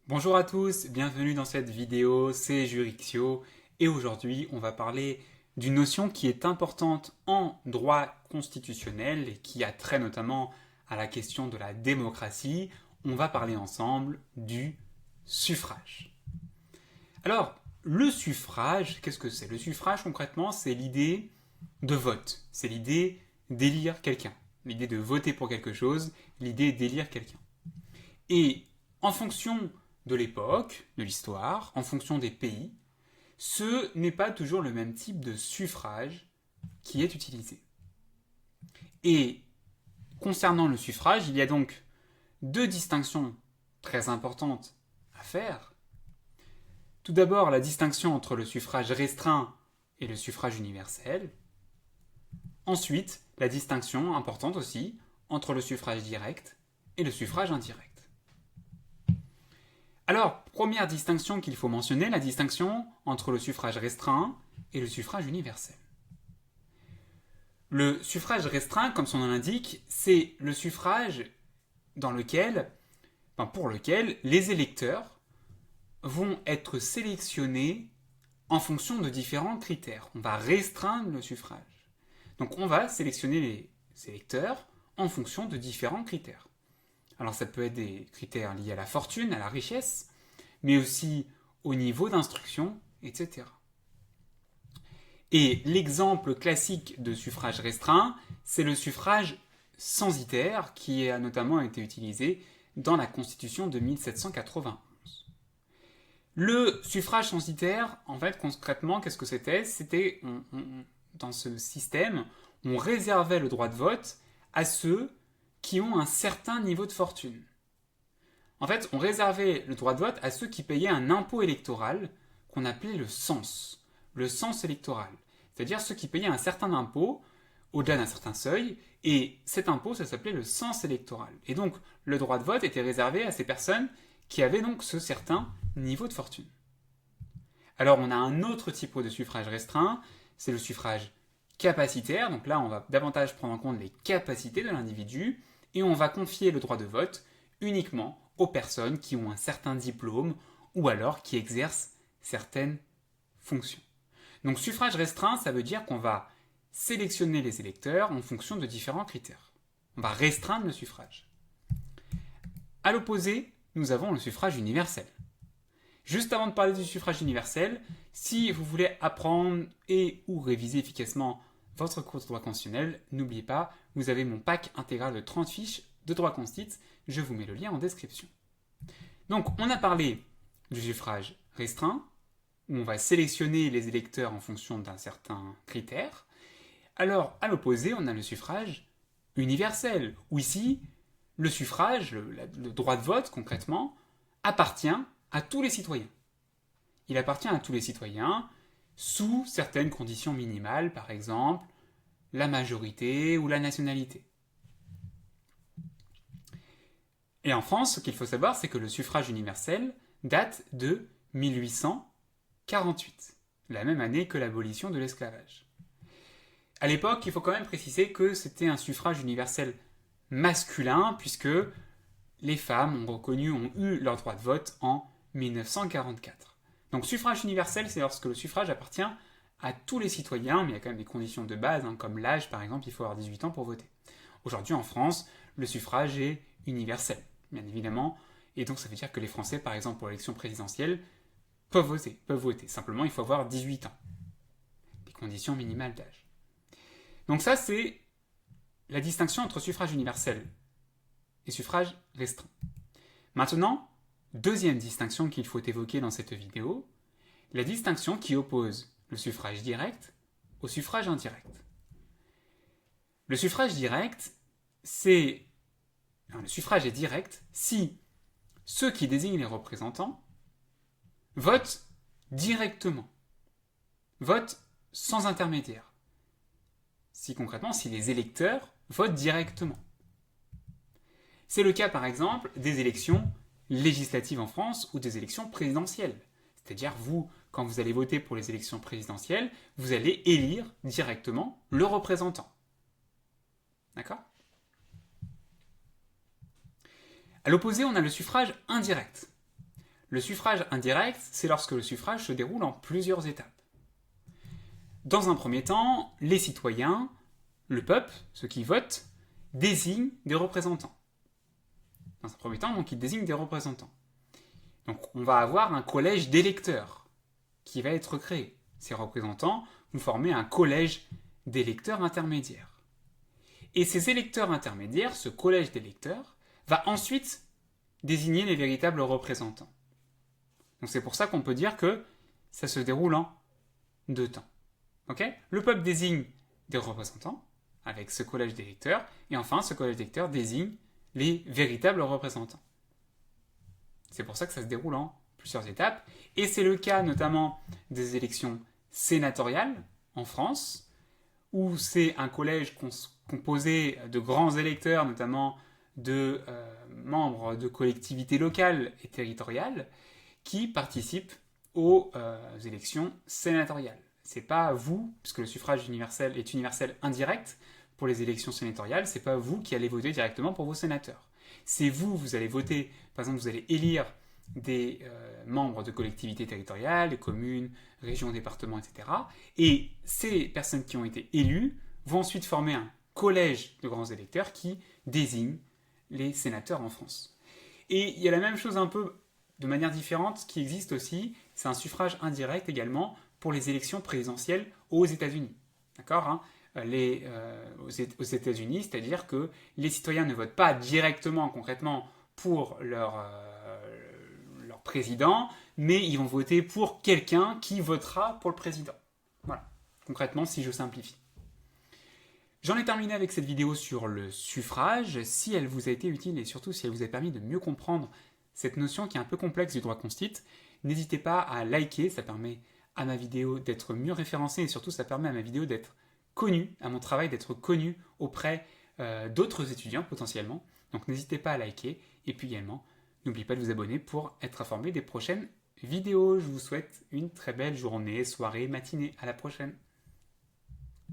Bonjour à tous, bienvenue dans cette vidéo, c'est Jurixio et aujourd'hui on va parler d'une notion qui est importante en droit constitutionnel et qui a trait notamment à la question de la démocratie. On va parler ensemble du suffrage. Alors, le suffrage, qu'est-ce que c'est? Le suffrage concrètement c'est l'idée de vote, c'est l'idée d'élire quelqu'un, l'idée de voter pour quelque chose, l'idée d'élire quelqu'un. Et en fonction de l'époque, de l'histoire, en fonction des pays, ce n'est pas toujours le même type de suffrage qui est utilisé. Et concernant le suffrage, il y a donc deux distinctions très importantes à faire. Tout d'abord, la distinction entre le suffrage restreint et le suffrage universel. Ensuite, la distinction importante aussi entre le suffrage direct et le suffrage indirect. Alors, première distinction qu'il faut mentionner, la distinction entre le suffrage restreint et le suffrage universel. Le suffrage restreint, comme son nom l'indique, c'est le suffrage pour lequel les électeurs vont être sélectionnés en fonction de différents critères. On va restreindre le suffrage. Donc on va sélectionner les électeurs en fonction de différents critères. Alors ça peut être des critères liés à la fortune, à la richesse, mais aussi au niveau d'instruction, etc. Et l'exemple classique de suffrage restreint, c'est le suffrage censitaire qui a notamment été utilisé dans la Constitution de 1791. Le suffrage censitaire, en fait, concrètement, qu'est-ce que c'était? Dans ce système, on réservait le droit de vote à ceux qui ont un certain niveau de fortune. En fait, on réservait le droit de vote à ceux qui payaient un impôt électoral qu'on appelait le cens électoral. C'est-à-dire ceux qui payaient un certain impôt au-delà d'un certain seuil, et cet impôt, ça s'appelait le cens électoral. Et donc, le droit de vote était réservé à ces personnes qui avaient donc ce certain niveau de fortune. Alors, on a un autre type de suffrage restreint, c'est le suffrage capacitaire. Donc là, on va davantage prendre en compte les capacités de l'individu, et on va confier le droit de vote uniquement aux personnes qui ont un certain diplôme ou alors qui exercent certaines fonctions. Donc suffrage restreint, ça veut dire qu'on va sélectionner les électeurs en fonction de différents critères. On va restreindre le suffrage. À l'opposé, nous avons le suffrage universel. Juste avant de parler du suffrage universel, si vous voulez apprendre et ou réviser efficacement votre cours de droit constitutionnel, n'oubliez pas, vous avez mon pack intégral de 30 fiches de droit constit, je vous mets le lien en description. Donc, on a parlé du suffrage restreint, où on va sélectionner les électeurs en fonction d'un certain critère. Alors, à l'opposé, on a le suffrage universel, où ici, le suffrage, le droit de vote concrètement, appartient à tous les citoyens. Il appartient à tous les citoyens sous certaines conditions minimales, par exemple la majorité ou la nationalité. Et en France, ce qu'il faut savoir, c'est que le suffrage universel date de 1848, la même année que l'abolition de l'esclavage. À l'époque, il faut quand même préciser que c'était un suffrage universel masculin, puisque les femmes ont eu leur droit de vote en 1944. Donc suffrage universel, c'est lorsque le suffrage appartient à tous les citoyens, mais il y a quand même des conditions de base, comme l'âge par exemple, il faut avoir 18 ans pour voter. Aujourd'hui en France, le suffrage est universel, bien évidemment, et donc ça veut dire que les Français, par exemple pour l'élection présidentielle, peuvent voter. Simplement, il faut avoir 18 ans. Les conditions minimales d'âge. Donc ça, c'est la distinction entre suffrage universel et suffrage restreint. Maintenant, deuxième distinction qu'il faut évoquer dans cette vidéo, la distinction qui oppose le suffrage direct au suffrage indirect. Le suffrage direct, le suffrage est direct si ceux qui désignent les représentants votent directement, votent sans intermédiaire. Concrètement, si les électeurs votent directement. C'est le cas par exemple des élections législatives en France ou des élections présidentielles. C'est-à-dire vous, quand vous allez voter pour les élections présidentielles, vous allez élire directement le représentant. D'accord? À l'opposé, on a le suffrage indirect. Le suffrage indirect, c'est lorsque le suffrage se déroule en plusieurs étapes. Dans un premier temps, les citoyens, le peuple, ceux qui votent, désignent des représentants. Dans un premier temps, donc, ils désignent des représentants. Donc, on va avoir un collège d'électeurs qui va être créé. Ces représentants vont former un collège d'électeurs intermédiaires. Et ces électeurs intermédiaires, ce collège d'électeurs, va ensuite désigner les véritables représentants. Donc c'est pour ça qu'on peut dire que ça se déroule en 2 temps. Okay, le peuple désigne des représentants avec ce collège d'électeurs, et enfin ce collège d'électeurs désigne les véritables représentants. C'est pour ça que ça se déroule en plusieurs étapes, et c'est le cas notamment des élections sénatoriales en France, où c'est un collège composé de grands électeurs, notamment de membres de collectivités locales et territoriales, qui participent aux élections sénatoriales. C'est pas vous, puisque le suffrage universel est universel indirect pour les élections sénatoriales, c'est pas vous qui allez voter directement pour vos sénateurs. C'est vous allez voter, par exemple, vous allez élire des membres de collectivités territoriales, des communes, régions, départements, etc. Et ces personnes qui ont été élues vont ensuite former un collège de grands électeurs qui désigne les sénateurs en France. Et il y a la même chose un peu de manière différente qui existe aussi, c'est un suffrage indirect également pour les élections présidentielles aux États-Unis. D'accord, hein, aux États-Unis, c'est-à-dire que les citoyens ne votent pas directement, concrètement, pour leur président, mais ils vont voter pour quelqu'un qui votera pour le président. Voilà, concrètement, si je simplifie. J'en ai terminé avec cette vidéo sur le suffrage. Si elle vous a été utile et surtout si elle vous a permis de mieux comprendre cette notion qui est un peu complexe du droit constit, n'hésitez pas à liker, ça permet à ma vidéo d'être mieux référencée et surtout ça permet à ma vidéo d'être connue, à mon travail d'être connu auprès d'autres étudiants potentiellement. Donc n'hésitez pas à liker et puis également n'oubliez pas de vous abonner pour être informé des prochaines vidéos. Je vous souhaite une très belle journée, soirée, matinée. À la prochaine.